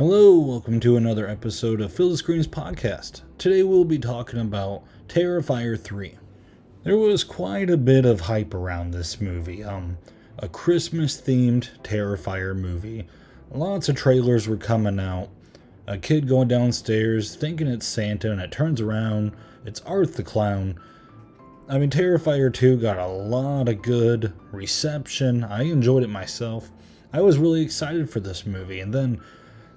Hello, welcome to another episode of Fill the Screens podcast. Today we'll be talking about Terrifier 3. There was quite a bit of hype around this movie. A Christmas-themed Terrifier movie. Lots of trailers were coming out. A kid going downstairs thinking it's Santa and it turns around, it's Art the Clown. Terrifier 2 got a lot of good reception. I enjoyed it myself. I was really excited for this movie, and then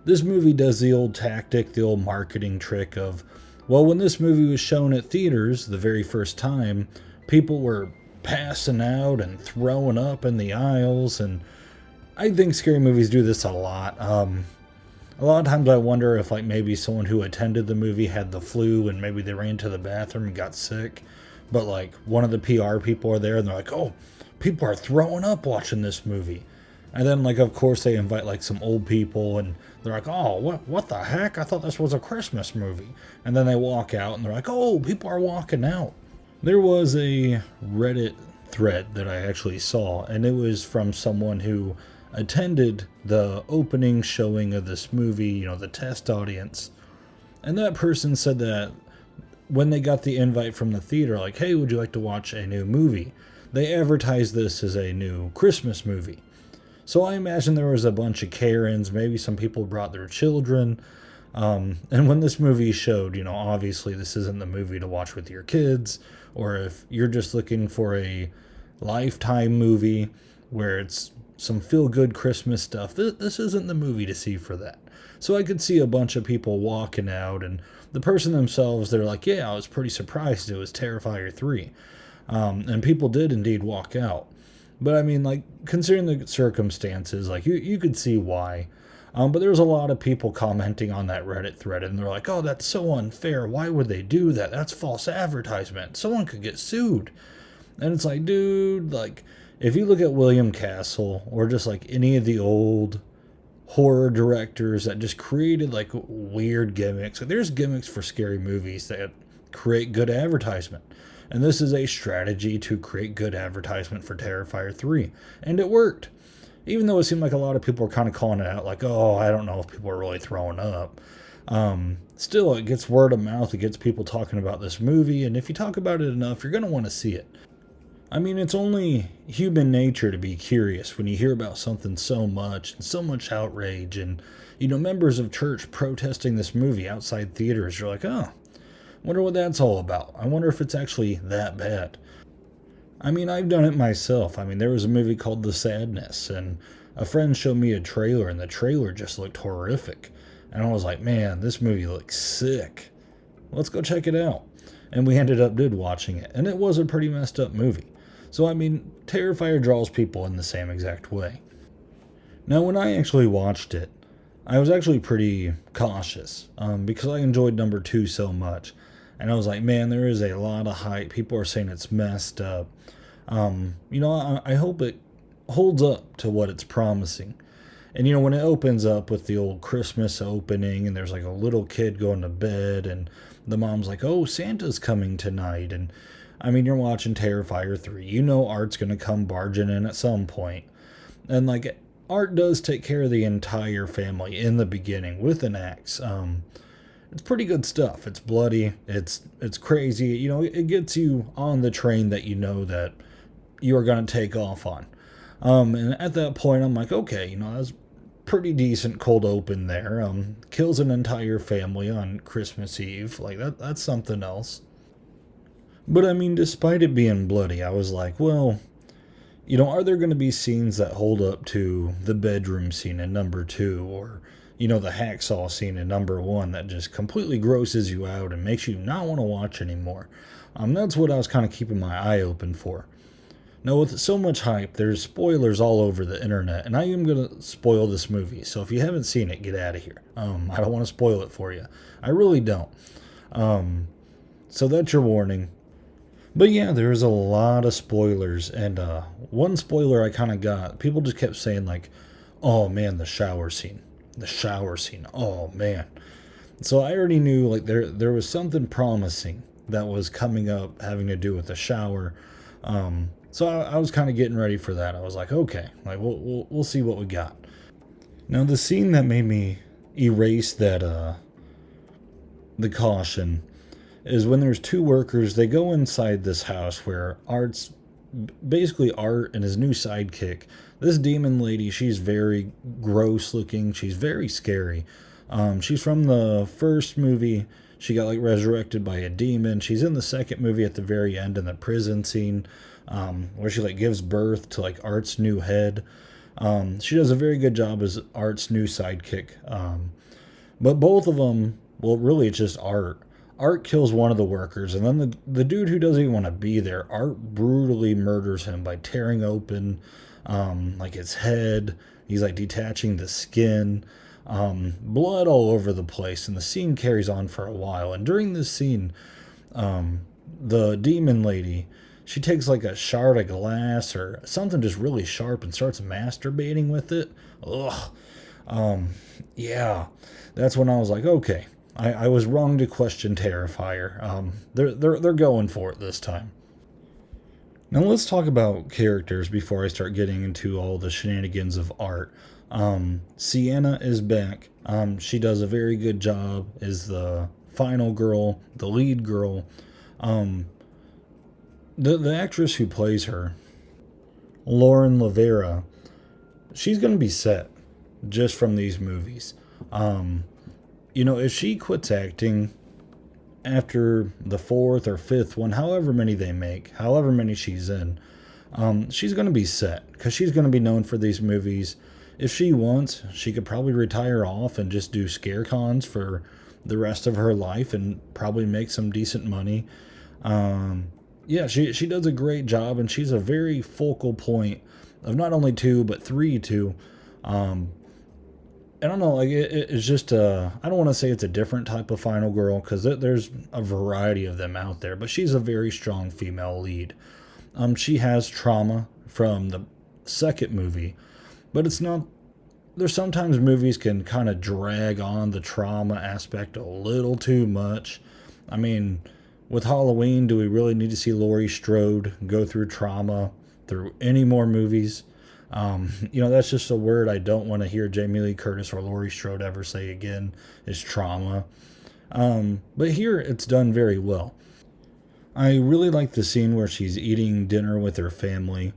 this movie does the old tactic, the old marketing trick of, well, when this movie was shown at theaters the very first time, people were passing out and throwing up in the aisles, and I think scary movies do this a lot. A lot of times I wonder if maybe someone who attended the movie had the flu and maybe they ran to the bathroom and got sick, but one of the PR people are there and they're like, oh, people are throwing up watching this movie. And then, of course, they invite, some old people, and they're like, oh, what the heck? I thought this was a Christmas movie. And then they walk out, and they're like, oh, people are walking out. There was a Reddit thread that I actually saw, and it was from someone who attended the opening showing of this movie, the test audience. And that person said that when they got the invite from the theater, hey, would you like to watch a new movie? They advertised this as a new Christmas movie. So I imagine there was a bunch of Karens, maybe some people brought their children. And when this movie showed, obviously this isn't the movie to watch with your kids, or if you're just looking for a Lifetime movie where it's some feel-good Christmas stuff, this isn't the movie to see for that. So I could see a bunch of people walking out, and the person themselves, they're like, yeah, I was pretty surprised it was Terrifier 3. And people did indeed walk out. But considering the circumstances, you could see why. But there was a lot of people commenting on that Reddit thread, and they're like, oh, that's so unfair. Why would they do that? That's false advertisement. Someone could get sued. And it's like, dude, if you look at William Castle, or just any of the old horror directors that just created weird gimmicks, there's gimmicks for scary movies that create good advertisement. And this is a strategy to create good advertisement for Terrifier 3. And it worked. Even though it seemed like a lot of people were kind of calling it out, oh, I don't know if people are really throwing up. Still, it gets word of mouth. It gets people talking about this movie. And if you talk about it enough, you're going to want to see it. It's only human nature to be curious when you hear about something so much and so much outrage. And, members of church protesting this movie outside theaters. You're like, oh, wonder what that's all about. I wonder if it's actually that bad. I've done it myself. There was a movie called The Sadness, and a friend showed me a trailer, and the trailer just looked horrific. And I was like, man, this movie looks sick. Let's go check it out. And we ended up watching it, and it was a pretty messed up movie. So, Terrifier draws people in the same exact way. Now, when I actually watched it, I was actually pretty cautious, because I enjoyed number 2 so much. And I was like, man, there is a lot of hype. People are saying it's messed up. I hope it holds up to what it's promising. And, when it opens up with the old Christmas opening, and there's a little kid going to bed, and the mom's like, oh, Santa's coming tonight. And, you're watching Terrifier 3. Art's going to come barging in at some point. And, Art does take care of the entire family in the beginning with an axe. It's pretty good stuff. It's bloody. It's crazy. It gets you on the train that that you are going to take off on. And at that point, I'm like, okay, that's pretty decent cold open there. Kills an entire family on Christmas Eve. That's something else. But despite it being bloody, I was like, well, are there going to be scenes that hold up to the bedroom scene in number 2, or the hacksaw scene in number 1 that just completely grosses you out and makes you not want to watch anymore? That's what I was kind of keeping my eye open for. Now, with so much hype, there's spoilers all over the internet, and I am going to spoil this movie. So if you haven't seen it, get out of here. I don't want to spoil it for you. I really don't. So that's your warning. But yeah, there's a lot of spoilers, and one spoiler I kind of got, people just kept saying oh man, the shower scene, oh man. So I already knew there was something promising that was coming up having to do with the shower. So I was kind of getting ready for that. I was like, okay, we'll see what we got. Now the scene that made me erase that the caution is when there's two workers. They go inside this house where Art's basically Art and his new sidekick. This demon lady, she's very gross looking. She's very scary. She's from the first movie. She got like resurrected by a demon. She's in the second movie at the very end in the prison scene, where she like gives birth to like Art's new head. She does a very good job as Art's new sidekick. But both of them, well, really, it's just Art. Art kills one of the workers, and then the dude who doesn't even want to be there, Art brutally murders him by tearing open, like his head. He's like detaching the skin, blood all over the place, and the scene carries on for a while. And during this scene, the demon lady, she takes like a shard of glass or something just really sharp and starts masturbating with it. Ugh. Yeah, that's when I was like, okay, I was wrong to question Terrifier. They're going for it this time. Now let's talk about characters before I start getting into all the shenanigans of Art. Sienna is back. She does a very good job as the final girl, the lead girl. The actress who plays her, Lauren Lavera, she's going to be set just from these movies. If she quits acting after the fourth or fifth one, however many they make, however many she's in, she's going to be set because she's going to be known for these movies. If she wants, she could probably retire off and just do scare cons for the rest of her life and probably make some decent money. Yeah, she does a great job, and she's a very focal point of not only two but three too. I don't know, like it's just I don't want to say it's a different type of final girl because there's a variety of them out there, but she's a very strong female lead. She has trauma from the second movie, but it's not. There's sometimes movies can kind of drag on the trauma aspect a little too much. I mean, with Halloween, do we really need to see Laurie Strode go through trauma through any more movies? That's just a word I don't want to hear Jamie Lee Curtis or Laurie Strode ever say again, is trauma. But here it's done very well. I really like the scene where she's eating dinner with her family,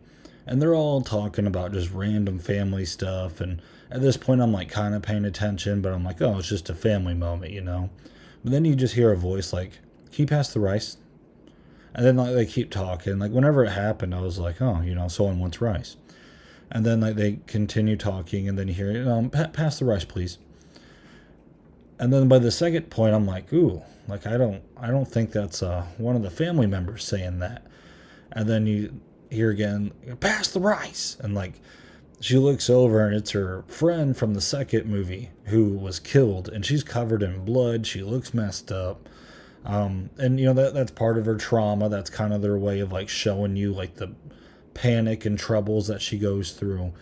and they're all talking about just random family stuff. And at this point, I'm like kind of paying attention, but I'm like, oh, it's just a family moment. But then you just hear a voice like, "Can you pass the rice?" And then like they keep talking. Like whenever it happened, I was like, oh, someone wants rice. And then like they continue talking, and then you hear, pass the rice, please. And then by the second point, I'm like, ooh, like I don't think that's one of the family members saying that. And then you hear again, pass the rice, and like she looks over, and it's her friend from the second movie who was killed, and she's covered in blood. She looks messed up. And that's part of her trauma. That's kind of their way of like showing you like the panic and troubles that she goes through.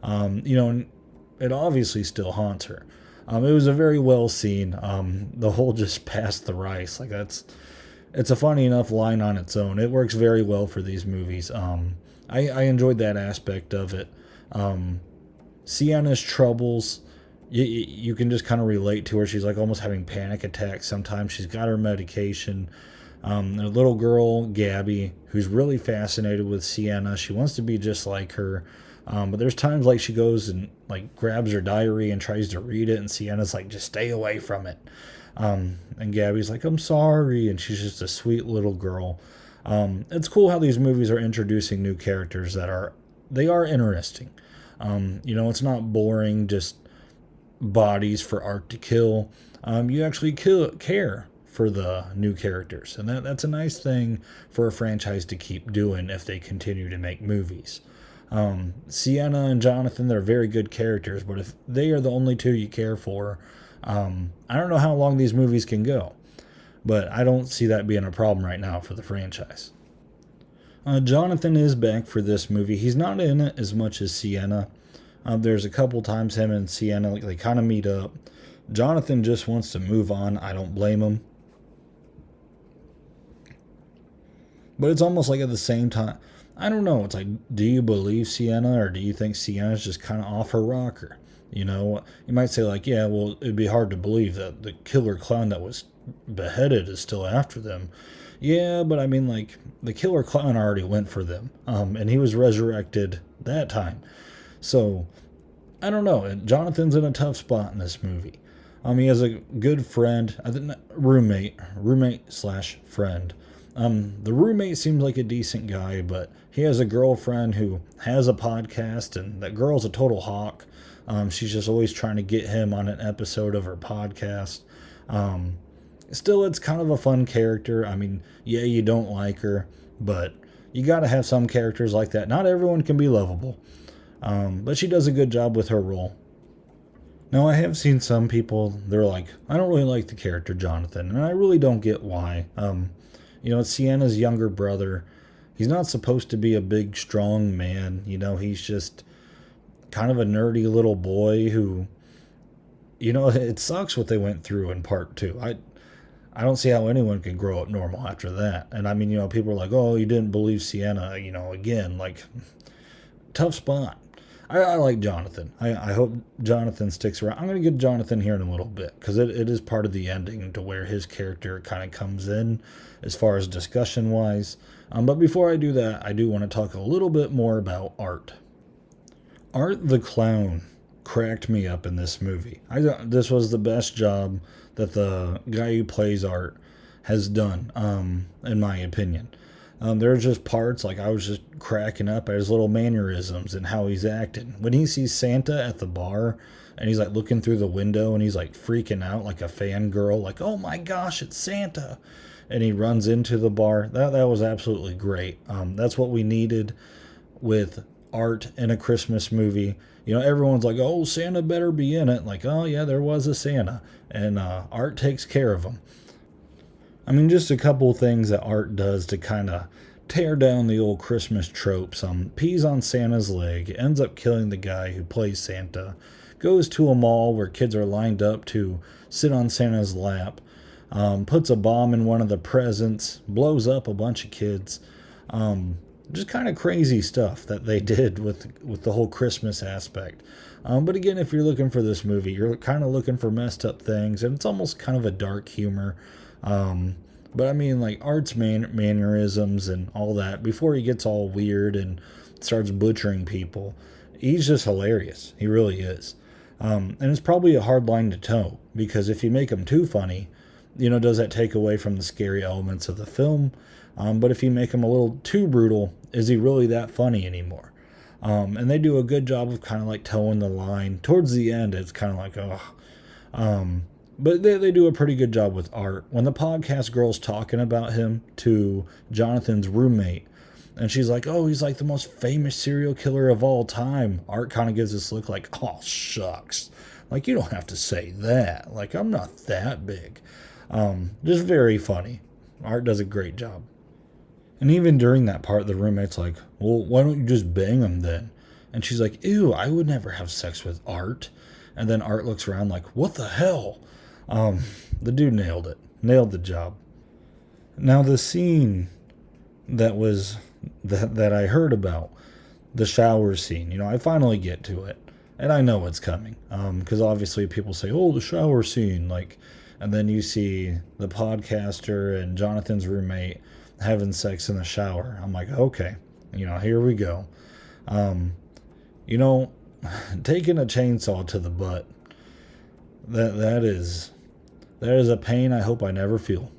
And it obviously still haunts her. It was a very well seen. The whole just pass the rice, like it's a funny enough line on its own. It works very well for these movies. I enjoyed that aspect of it. Sienna's troubles, you can just kind of relate to her. She's like almost having panic attacks sometimes. She's got her medication. A little girl, Gabby, who's really fascinated with Sienna. She wants to be just like her. But there's times like she goes and like grabs her diary and tries to read it, and Sienna's like, just stay away from it. And Gabby's like, I'm sorry. And she's just a sweet little girl. It's cool how these movies are introducing new characters that are interesting. It's not boring, just bodies for Art to kill. You actually care for the new characters, and that's a nice thing for a franchise to keep doing if they continue to make movies. Sienna and Jonathan, they're very good characters, but if they are the only two you care for, I don't know how long these movies can go, but I don't see that being a problem right now for the franchise. Jonathan is back for this movie. He's not in it as much as Sienna. There's a couple times him and Sienna, they kind of meet up. Jonathan just wants to move on. I don't blame him. But it's almost like at the same time, I don't know. It's like, do you believe Sienna, or do you think Sienna's just kind of off her rocker? You know, you might say, like, yeah, well, it'd be hard to believe that the killer clown that was beheaded is still after them. Yeah, but I mean, like, the killer clown already went for them, and he was resurrected that time. So, I don't know. Jonathan's in a tough spot in this movie. He has a good friend, I think, roommate slash friend. The roommate seems like a decent guy, but he has a girlfriend who has a podcast, and that girl's a total hawk. She's just always trying to get him on an episode of her podcast. Um, Still, it's kind of a fun character. I mean, yeah, you don't like her, but you got to have some characters like that. Not everyone can be lovable, but she does a good job with her role. Now, I have seen some people, they're like, I don't really like the character Jonathan, and I really don't get why. It's Sienna's younger brother. He's not supposed to be a big, strong man. He's just kind of a nerdy little boy who, it sucks what they went through in part two. I don't see how anyone can grow up normal after that. And I mean, people are like, oh, you didn't believe Sienna, again, like, tough spot. I like Jonathan. I hope Jonathan sticks around. I'm going to get Jonathan here in a little bit because it is part of the ending to where his character kind of comes in as far as discussion wise. But before I do that, I do want to talk a little bit more about Art. Art the clown cracked me up in this movie. This was the best job that the guy who plays Art has done, in my opinion. There's just parts, like I was just cracking up at his little mannerisms and how he's acting. When he sees Santa at the bar and he's like looking through the window and he's like freaking out like a fangirl, like, oh my gosh, it's Santa. And he runs into the bar. That was absolutely great. That's what we needed with Art in a Christmas movie. Everyone's like, oh, Santa better be in it. Like, oh yeah, there was a Santa. And Art takes care of him. I mean, just a couple things that Art does to kind of tear down the old Christmas tropes. Pees on Santa's leg, ends up killing the guy who plays Santa, goes to a mall where kids are lined up to sit on Santa's lap, puts a bomb in one of the presents, blows up a bunch of kids. Just kind of crazy stuff that they did with the whole Christmas aspect. But again, if you're looking for this movie, you're kind of looking for messed up things, and it's almost kind of a dark humor. But I mean, like Art's mannerisms and all that, before he gets all weird and starts butchering people, he's just hilarious. He really is. And it's probably a hard line to toe, because if you make him too funny, does that take away from the scary elements of the film? But if you make him a little too brutal, is he really that funny anymore? And they do a good job of kind of like towing the line. Towards the end, it's kind of like, oh. But they do a pretty good job with Art. When the podcast girl's talking about him to Jonathan's roommate, and she's like, oh, he's like the most famous serial killer of all time. Art kind of gives this look like, oh, shucks. Like, you don't have to say that. Like, I'm not that big. Just very funny. Art does a great job. And even during that part, the roommate's like, well, why don't you just bang him then? And she's like, ew, I would never have sex with Art. And then Art looks around like, what the hell? The dude nailed it. Nailed the job. Now the scene that I heard about, the shower scene, I finally get to it. And I know what's coming. Because obviously people say, oh, the shower scene, like, and then you see the podcaster and Jonathan's roommate having sex in the shower. I'm like, okay, here we go. Taking a chainsaw to the butt, that is a pain I hope I never feel.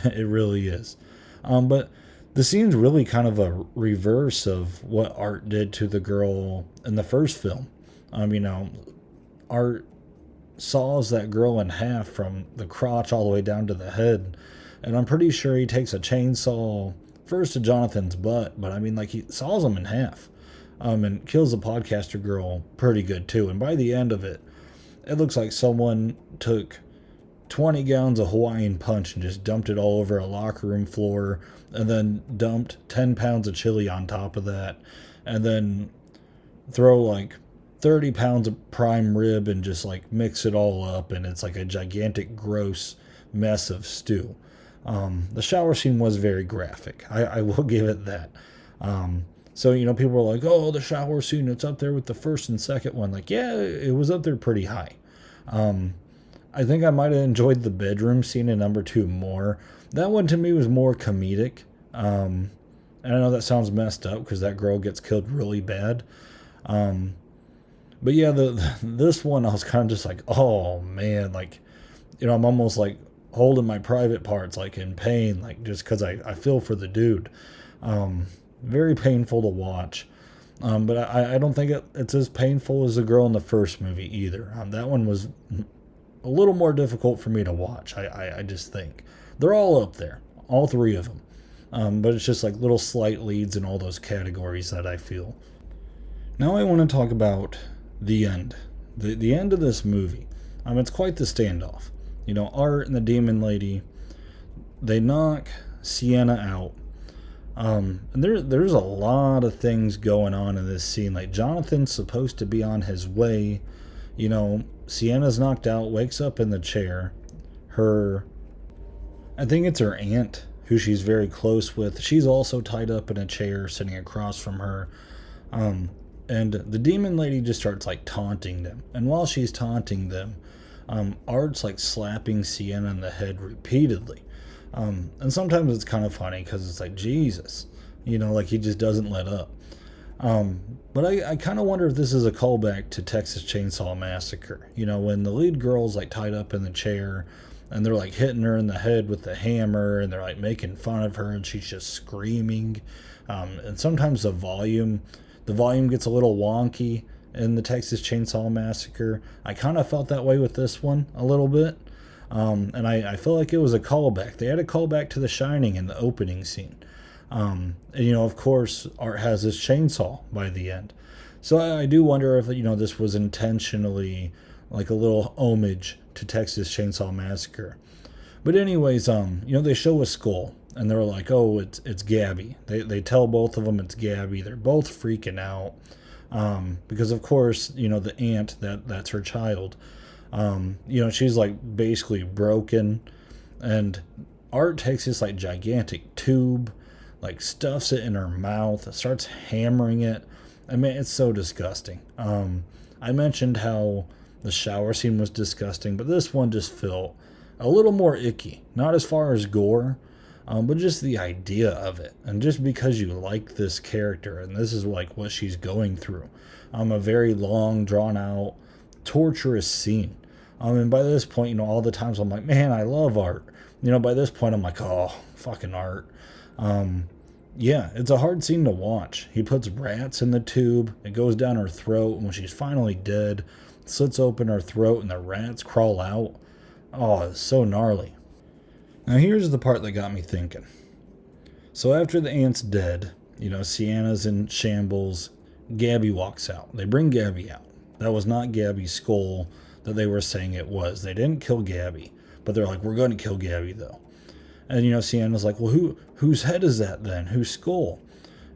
It really is. But the scene's really kind of a reverse of what Art did to the girl in the first film. Art saws that girl in half from the crotch all the way down to the head. And I'm pretty sure he takes a chainsaw first to Jonathan's butt, but he saws him in half. And kills the podcaster girl pretty good too. And by the end of it, it looks like someone took 20 gallons of Hawaiian Punch and just dumped it all over a locker room floor, and then dumped 10 pounds of chili on top of that, and then throw like 30 pounds of prime rib and just like mix it all up, and it's like a gigantic gross mess of stew. The shower scene was very graphic. I will give it that. So, people are like, oh, the shower scene, it's up there with the first and second one. Like, yeah, it was up there pretty high. I think I might have enjoyed the bedroom scene in number two more. That one to me was more comedic. And I know that sounds messed up because that girl gets killed really bad. But yeah, this one I was kind of just like, oh man, like, I'm almost like holding my private parts, like in pain, like just because I feel for the dude. Very painful to watch. But I don't think it's as painful as the girl in the first movie either. That one was a little more difficult for me to watch. I just think they're all up there, all three of them. But it's just like little slight leads in all those categories that I feel. Now I want to talk about the end. The end of this movie. It's quite the standoff. Art and the demon lady, they knock Sienna out. And there's a lot of things going on in this scene. Like, Jonathan's supposed to be on his way. Sienna's knocked out, wakes up in the chair. I think it's her aunt, who she's very close with. She's also tied up in a chair sitting across from her. And the demon lady just starts like taunting them. And while she's taunting them, Art's like slapping Sienna in the head repeatedly. And sometimes it's kind of funny because it's like, Jesus, like he just doesn't let up. But I kind of wonder if this is a callback to Texas Chainsaw Massacre. When the lead girl's like tied up in the chair and they're like hitting her in the head with the hammer and they're like making fun of her and she's just screaming. And sometimes the volume gets a little wonky in the Texas Chainsaw Massacre. I kind of felt that way with this one a little bit. And I feel like it was a callback. They had a callback to The Shining in the opening scene. And, of course, Art has this chainsaw by the end. So I do wonder if, this was intentionally like a little homage to Texas Chainsaw Massacre. But anyways, they show a skull and they're like, oh, it's Gabby. They tell both of them it's Gabby. They're both freaking out. Because of course, the aunt, that's her child. She's like basically broken, and Art takes this like gigantic tube, like stuffs it in her mouth, starts hammering it. I mean, it's so disgusting. I mentioned how the shower scene was disgusting, but this one just felt a little more icky. Not as far as gore, but just the idea of it. And just because you like this character, and this is like what she's going through. A very long, drawn out, torturous scene. And by this point, all the times I'm like, man, I love Art. By this point, I'm like, oh, fucking Art. Yeah, it's a hard scene to watch. He puts rats in the tube. It goes down her throat. And when she's finally dead, slits open her throat and the rats crawl out. Oh, it's so gnarly. Now, here's the part that got me thinking. So after the aunt's dead, Sienna's in shambles. Gabby walks out. They bring Gabby out. That was not Gabby's skull that they were saying it was. They didn't kill Gabby, but they're like, we're going to kill Gabby though. And Sienna's like, well, whose head is that then? Whose skull?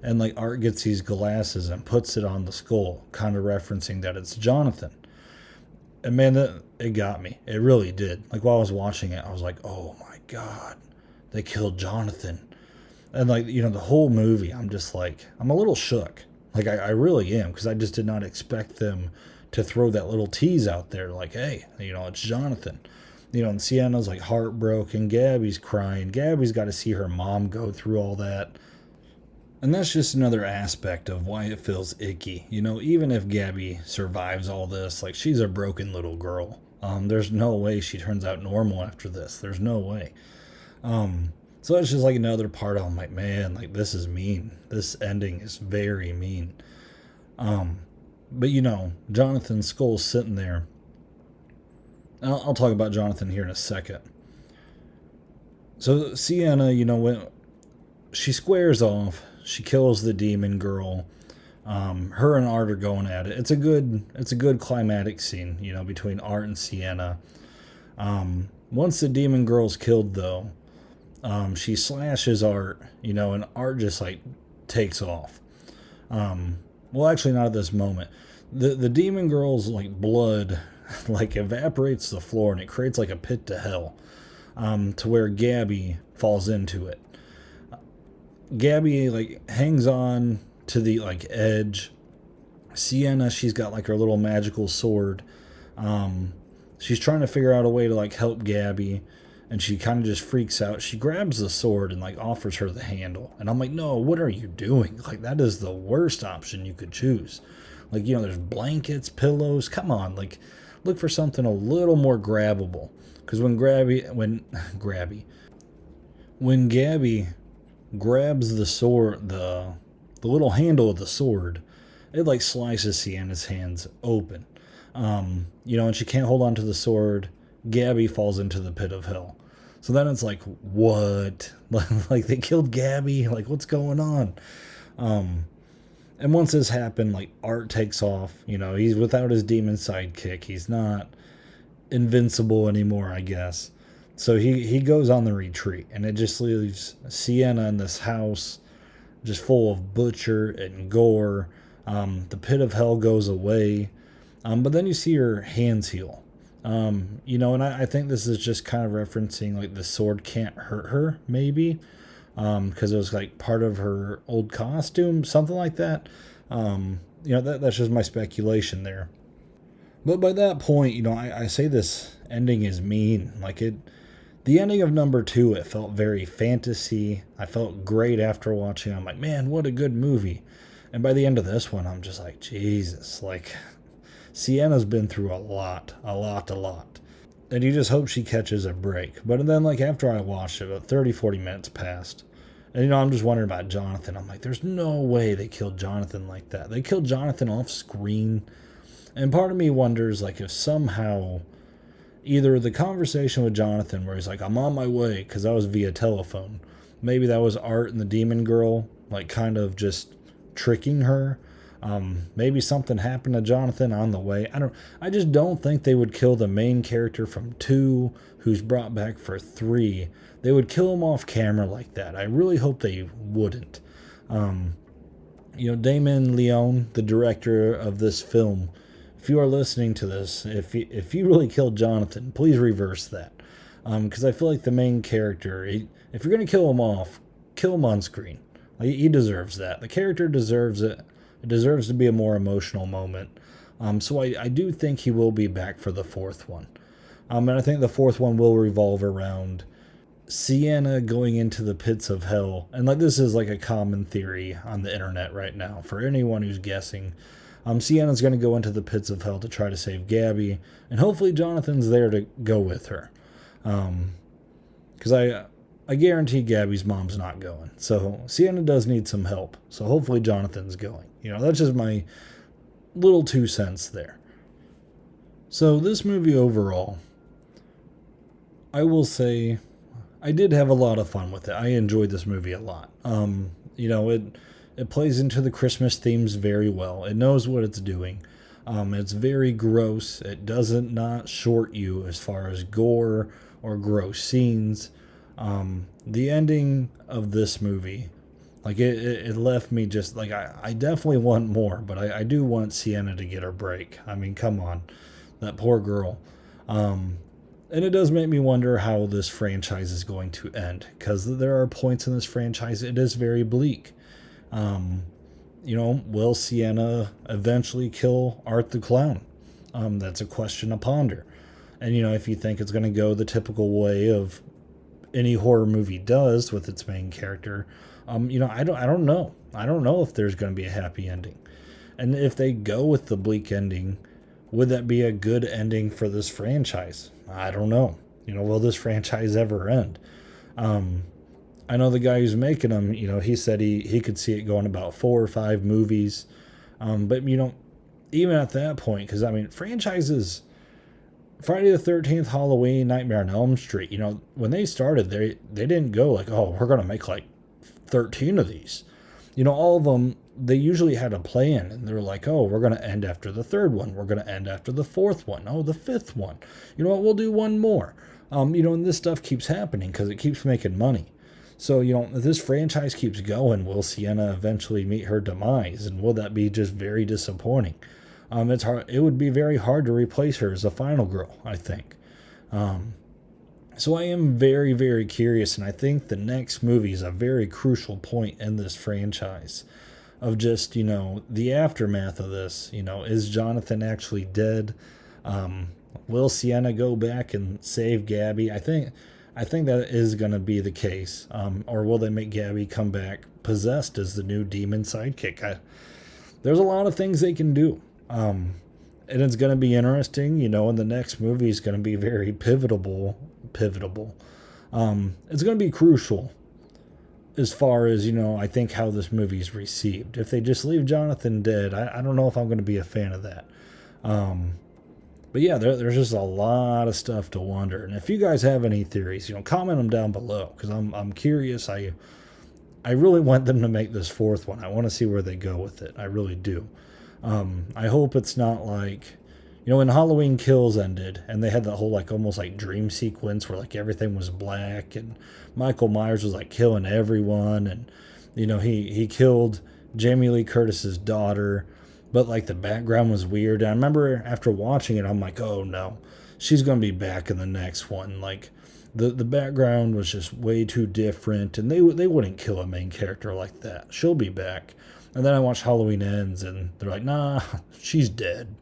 And like Art gets these glasses and puts it on the skull, kind of referencing that it's Jonathan. And man, it got me. It really did. Like while I was watching it, I was like, oh my God, they killed Jonathan. And like, the whole movie, I'm just like, I'm a little shook. Like I really am, because I just did not expect them to throw that little tease out there. Like, hey, it's Jonathan. And Sienna's like heartbroken. Gabby's crying. Gabby's got to see her mom go through all that. And that's just another aspect of why it feels icky. Even if Gabby survives all this, like she's a broken little girl. There's no way she turns out normal after this. There's no way. So it's just like another part I'm like, man, like this is mean. This ending is very mean. But Jonathan's skull's sitting there. I'll talk about Jonathan here in a second. So Sienna, when she squares off, she kills the demon girl. Her and Art are going at it. It's a good climactic scene, between Art and Sienna. Once the demon girl's killed though, she slashes Art, and Art just like takes off. Well, actually not at this moment. The demon girl's like blood like evaporates the floor and it creates like a pit to hell, to where Gabby falls into it. Gabby like hangs on to the like edge. Sienna, she's got like her little magical sword. She's trying to figure out a way to like help Gabby, and she kind of just freaks out. She grabs the sword and like offers her the handle, and I'm like, no, what are you doing? Like, that is the worst option you could choose. Like, there's blankets, pillows. Come on, like, look for something a little more grabbable. Because when Gabby grabs the sword, the little handle of the sword, it like slices Sienna's hands open. And she can't hold on to the sword. Gabby falls into the pit of hell. So then it's like, what? Like, they killed Gabby? Like, what's going on? And once this happened, like, Art takes off. He's without his demon sidekick. He's not invincible anymore, I guess. So he goes on the retreat, and it just leaves Sienna in this house just full of butcher and gore. The pit of hell goes away. But then you see her hands heal. And I think this is just kind of referencing like the sword can't hurt her, maybe. Because it was like part of her old costume, something like that. That's just my speculation there. But by that point, I say this ending is mean. The ending of number 2, it felt very fantasy. I felt great after watching. I'm like, man, what a good movie. And by the end of this one, I'm just like, Jesus, Sienna's been through a lot. And you just hope she catches a break. But then, after I watched it, about 30, 40 minutes passed. And, I'm just wondering about Jonathan. I'm like, there's no way they killed Jonathan like that. They killed Jonathan off screen. And part of me wonders, if somehow either the conversation with Jonathan where he's like, I'm on my way, because that was via telephone. Maybe that was Art and the demon girl, kind of just tricking her. Maybe something happened to Jonathan on the way. I just don't think they would kill the main character from 2 who's brought back for 3. They would kill him off camera like that. I really hope they wouldn't. Damon Leone, the director of this film, if you are listening to this, if you really killed Jonathan, please reverse that. Because I feel like the main character, if you're going to kill him off, kill him on screen. He deserves that. The character deserves it. It deserves to be a more emotional moment. So I do think he will be back for the 4th one. And I think the 4th one will revolve around Sienna going into the pits of hell. And this is a common theory on the internet right now. For anyone who's guessing, Sienna's going to go into the pits of hell to try to save Gabby. And hopefully Jonathan's there to go with her. Because I guarantee Gabby's mom's not going. So Sienna does need some help. So hopefully Jonathan's going. That's just my little 2 cents there. So this movie overall, I will say I did have a lot of fun with it. I enjoyed this movie a lot. It plays into the Christmas themes very well. It knows what it's doing. It's very gross. It doesn't not short you as far as gore or gross scenes. The ending of this movie, it left me just I definitely want more, but I do want Sienna to get her break. I mean, come on, that poor girl. And it does make me wonder how this franchise is going to end, because there are points in this franchise it is very bleak. Will Sienna eventually kill Art the Clown? That's a question to ponder. And if you think it's going to go the typical way of any horror movie does with its main character, I don't know. I don't know if there's going to be a happy ending. And if they go with the bleak ending, would that be a good ending for this franchise? I don't know. Will this franchise ever end? I know the guy who's making them, he said he could see it going about 4 or 5 movies. But, even at that point, because, franchises, Friday the 13th, Halloween, Nightmare on Elm Street, when they started, they didn't go we're going to make 13 of these. All of them, they usually had a plan, and they're we're going to end after the 3rd one. We're going to end after the 4th one. Oh, the 5th one. You know what? We'll do one more. And this stuff keeps happening because it keeps making money. So, if this franchise keeps going, will Sienna eventually meet her demise? And will that be just very disappointing? It's hard. It would be very hard to replace her as a final girl, I think. So I am very, very curious, and I think the next movie is a very crucial point in this franchise. of just, the aftermath of this. Is Jonathan actually dead? Will Sienna go back and save Gabby? I think that is going to be the case. Or will they make Gabby come back possessed as the new demon sidekick? There's a lot of things they can do. And it's going to be interesting, and the next movie is going to be very pivotal. It's going to be crucial as far as, I think how this movie is received. If they just leave Jonathan dead, I don't know if I'm going to be a fan of that. But yeah, there's just a lot of stuff to wonder. And if you guys have any theories, comment them down below, because I'm curious. I really want them to make this fourth one. I want to see where they go with it. I really do. I hope it's not like, when Halloween Kills ended and they had that whole almost dream sequence where everything was black and Michael Myers was killing everyone, and he killed Jamie Lee Curtis's daughter, but the background was weird. And I remember after watching it, I'm like, oh no, she's gonna be back in the next one. The background was just way too different, and they wouldn't kill a main character like that. She'll be back. And then I watched Halloween Ends, and they're like, nah, she's dead.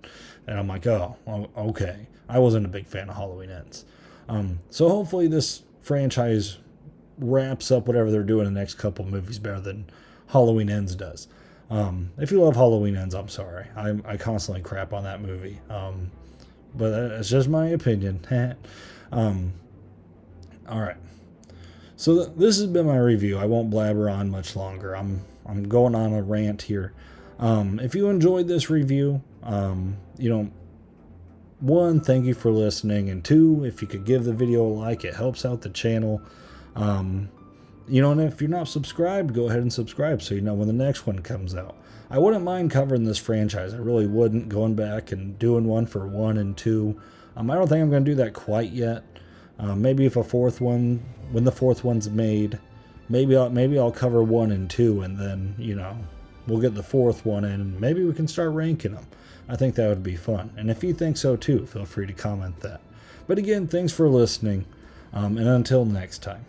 And I'm like, oh, okay. I wasn't a big fan of Halloween Ends. So hopefully this franchise wraps up whatever they're doing in the next couple movies better than Halloween Ends does. If you love Halloween Ends, I'm sorry. I constantly crap on that movie. But that's just my opinion. All right. So this has been my review. I won't blabber on much longer. I'm going on a rant here. If you enjoyed this review, one, thank you for listening, and two, if you could give the video a like, it helps out the channel. And if you're not subscribed, go ahead and subscribe so you know when the next one comes out. I wouldn't mind covering this franchise. I really wouldn't, going back and doing one for 1 and 2. I don't think I'm going to do that quite yet. Maybe if a fourth one, when the fourth one's made, maybe I'll cover 1 and 2, and then, we'll get the fourth one in, and maybe we can start ranking them. I think that would be fun. And if you think so too, feel free to comment that. But again, thanks for listening, and until next time.